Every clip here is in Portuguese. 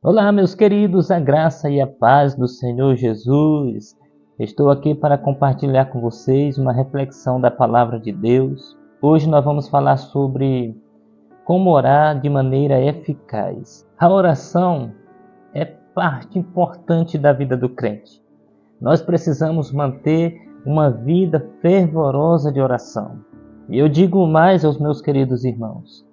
Olá, meus queridos, a graça e a paz do Senhor Jesus. Estou aqui para compartilhar com vocês uma reflexão da palavra de Deus. Hoje nós vamos falar sobre como orar de maneira eficaz. A oração é parte importante da vida do crente. Nós precisamos manter uma vida fervorosa de oração. E eu digo mais aos meus queridos irmãos: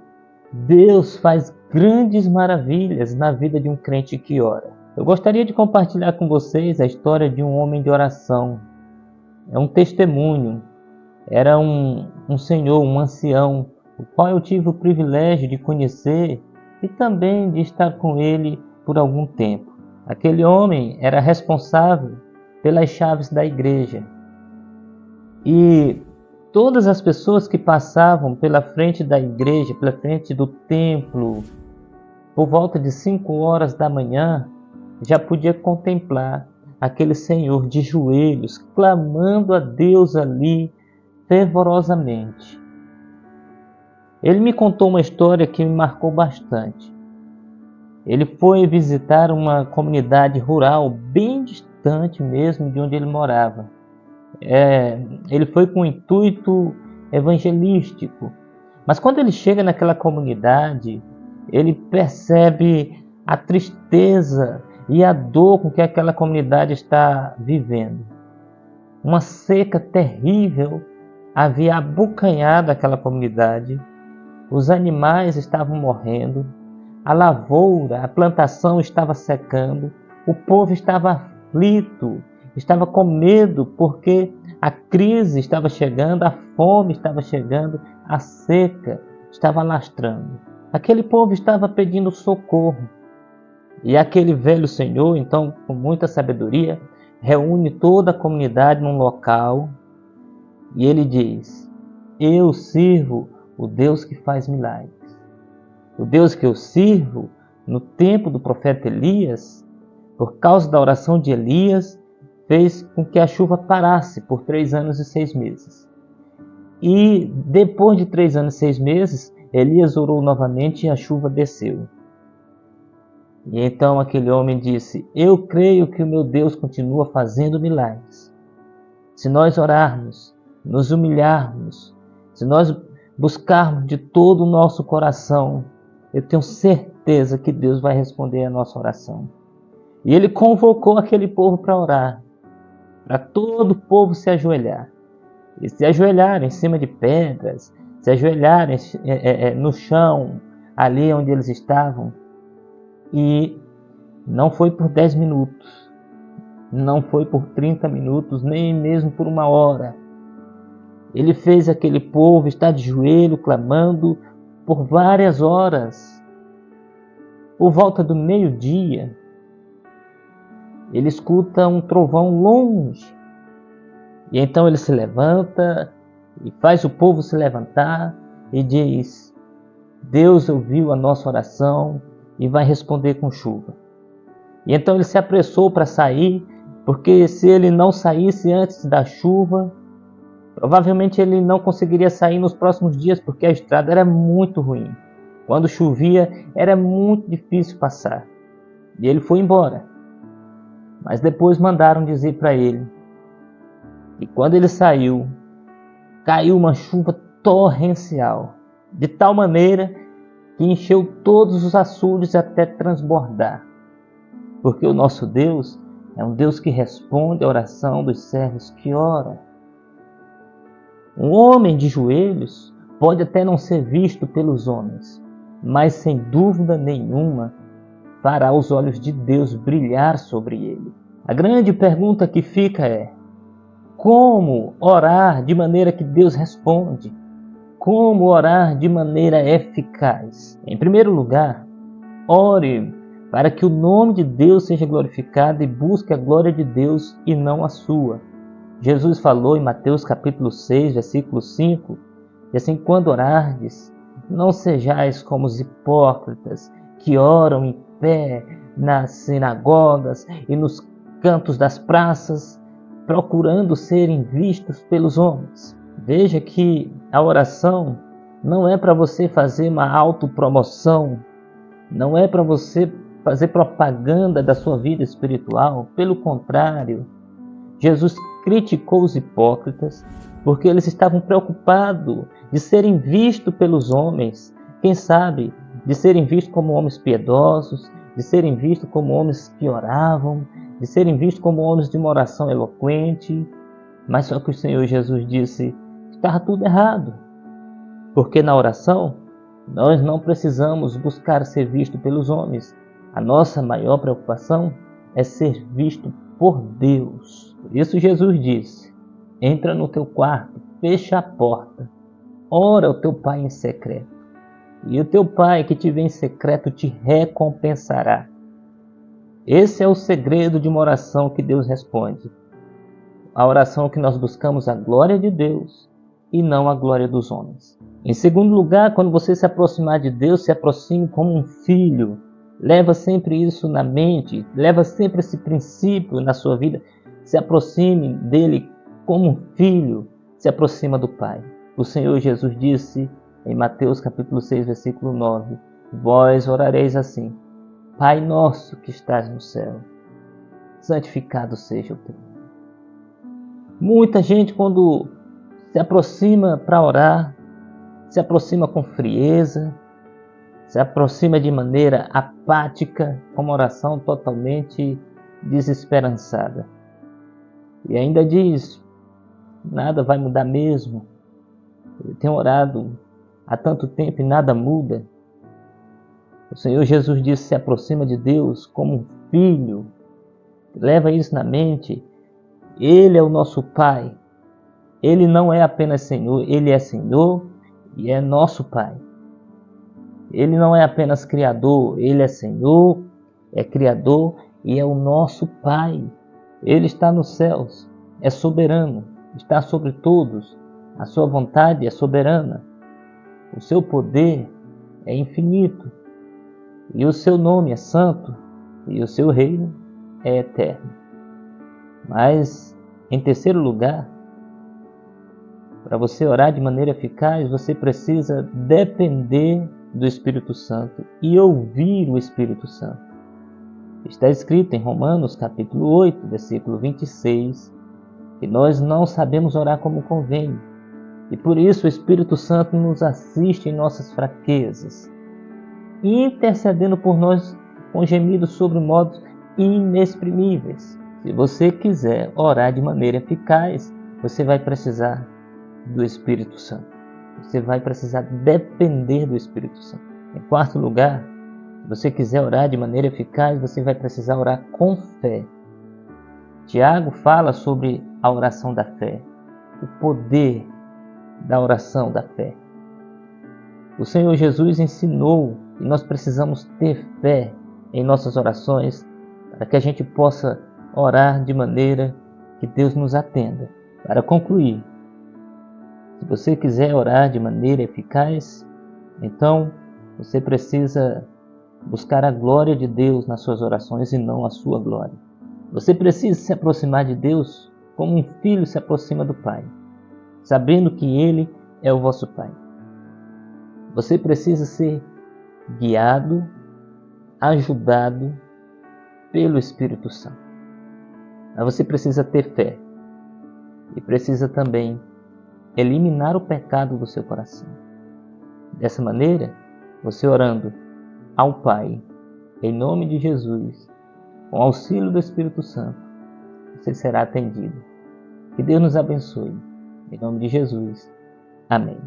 Deus faz grandes maravilhas na vida de um crente que ora. Eu gostaria de compartilhar com vocês a história de um homem de oração. É um testemunho. Era um senhor, um ancião, o qual eu tive o privilégio de conhecer e também de estar com ele por algum tempo. Aquele homem era responsável pelas chaves da igreja. E todas as pessoas que passavam pela frente da igreja, pela frente do templo, por volta de 5 horas da manhã, já podia contemplar aquele senhor de joelhos, clamando a Deus ali fervorosamente. Ele me contou uma história que me marcou bastante. Ele foi visitar uma comunidade rural bem distante mesmo de onde ele morava. Ele foi com um intuito evangelístico, mas quando ele chega naquela comunidade, ele percebe a tristeza e a dor com que aquela comunidade está vivendo. Uma seca terrível havia abocanhado aquela comunidade, os animais estavam morrendo, a lavoura, a plantação estava secando, o povo estava aflito, estava com medo porque a crise estava chegando, a fome estava chegando, a seca estava alastrando. Aquele povo estava pedindo socorro. E aquele velho senhor, então, com muita sabedoria, reúne toda a comunidade num local e ele diz: eu sirvo o Deus que faz milagres. O Deus que eu sirvo, no tempo do profeta Elias, por causa da oração de Elias, fez com que a chuva parasse por 3 anos e 6 meses. E depois de 3 anos e 6 meses, Elias orou novamente e a chuva desceu. E então aquele homem disse: eu creio que o meu Deus continua fazendo milagres. Se nós orarmos, nos humilharmos, se nós buscarmos de todo o nosso coração, eu tenho certeza que Deus vai responder a nossa oração. E ele convocou aquele povo para orar, para todo o povo se ajoelhar. E se ajoelharem em cima de pedras, se ajoelharem no chão, ali onde eles estavam. E não foi por 10 minutos, não foi por 30 minutos, nem mesmo por 1 hora. Ele fez aquele povo estar de joelho, clamando por várias horas. Por volta do meio-dia, ele escuta um trovão longe. E então ele se levanta e faz o povo se levantar e diz: Deus ouviu a nossa oração e vai responder com chuva. E então ele se apressou para sair, porque se ele não saísse antes da chuva, provavelmente ele não conseguiria sair nos próximos dias, porque a estrada era muito ruim. Quando chovia, era muito difícil passar. E ele foi embora. Mas depois mandaram dizer para ele. E quando ele saiu, caiu uma chuva torrencial, de tal maneira que encheu todos os açudes até transbordar. Porque o nosso Deus é um Deus que responde à oração dos servos que oram. Um homem de joelhos pode até não ser visto pelos homens, mas sem dúvida nenhuma fará os olhos de Deus brilhar sobre ele. A grande pergunta que fica é: como orar de maneira que Deus responde? Como orar de maneira eficaz? Em primeiro lugar, ore para que o nome de Deus seja glorificado e busque a glória de Deus e não a sua. Jesus falou em Mateus capítulo 6, versículo 5, e assim: quando orardes, não sejais como os hipócritas que oram em pé nas sinagogas e nos cantos das praças, procurando serem vistos pelos homens. Veja que a oração não é para você fazer uma autopromoção, não é para você fazer propaganda da sua vida espiritual. Pelo contrário, Jesus criticou os hipócritas porque eles estavam preocupados de serem vistos pelos homens, quem sabe, de serem vistos como homens piedosos, de serem vistos como homens que oravam, de serem vistos como homens de uma oração eloquente. Mas só que o Senhor Jesus disse que estava tudo errado, porque na oração nós não precisamos buscar ser visto pelos homens. A nossa maior preocupação é ser visto por Deus. Por isso Jesus disse: entra no teu quarto, fecha a porta, ora ao teu Pai em secreto, e o teu Pai que te vê em secreto te recompensará. Esse é o segredo de uma oração que Deus responde. A oração que nós buscamos a glória de Deus e não a glória dos homens. Em segundo lugar, quando você se aproximar de Deus, se aproxime como um filho. Leva sempre isso na mente, leva sempre esse princípio na sua vida. Se aproxime dele como um filho, se aproxima do Pai. O Senhor Jesus disse em Mateus capítulo 6, versículo 9: vós orareis assim: Pai nosso que estás no céu, santificado seja o teu nome. Muita gente, quando se aproxima para orar, se aproxima com frieza, se aproxima de maneira apática, com uma oração totalmente desesperançada. E ainda diz: nada vai mudar mesmo. Eu tenho orado há tanto tempo e nada muda. O Senhor Jesus disse: se aproxima de Deus como um filho. Leva isso na mente. Ele é o nosso Pai. Ele não é apenas Senhor, Ele é Senhor e é nosso Pai. Ele não é apenas Criador, Ele é Senhor, é Criador e é o nosso Pai. Ele está nos céus, é soberano, está sobre todos. A sua vontade é soberana. O seu poder é infinito. E o seu nome é santo. E o seu reino é eterno. Mas, em terceiro lugar, para você orar de maneira eficaz, você precisa depender do Espírito Santo e ouvir o Espírito Santo. Está escrito em Romanos capítulo 8, versículo 26, que nós não sabemos orar como convém. E por isso o Espírito Santo nos assiste em nossas fraquezas, intercedendo por nós com gemidos sobre modos inexprimíveis. Se você quiser orar de maneira eficaz, você vai precisar do Espírito Santo. Você vai precisar depender do Espírito Santo. Em quarto lugar, se você quiser orar de maneira eficaz, você vai precisar orar com fé. Tiago fala sobre a oração da fé, o poder da oração da fé. O Senhor Jesus ensinou que nós precisamos ter fé em nossas orações para que a gente possa orar de maneira que Deus nos atenda. Para concluir, se você quiser orar de maneira eficaz, então você precisa buscar a glória de Deus nas suas orações e não a sua glória. Você precisa se aproximar de Deus como um filho se aproxima do Pai, sabendo que Ele é o vosso Pai. Você precisa ser guiado, ajudado pelo Espírito Santo. Mas você precisa ter fé e precisa também eliminar o pecado do seu coração. Dessa maneira, você orando ao Pai, em nome de Jesus, com auxílio do Espírito Santo, você será atendido. Que Deus nos abençoe. Em nome de Jesus. Amém.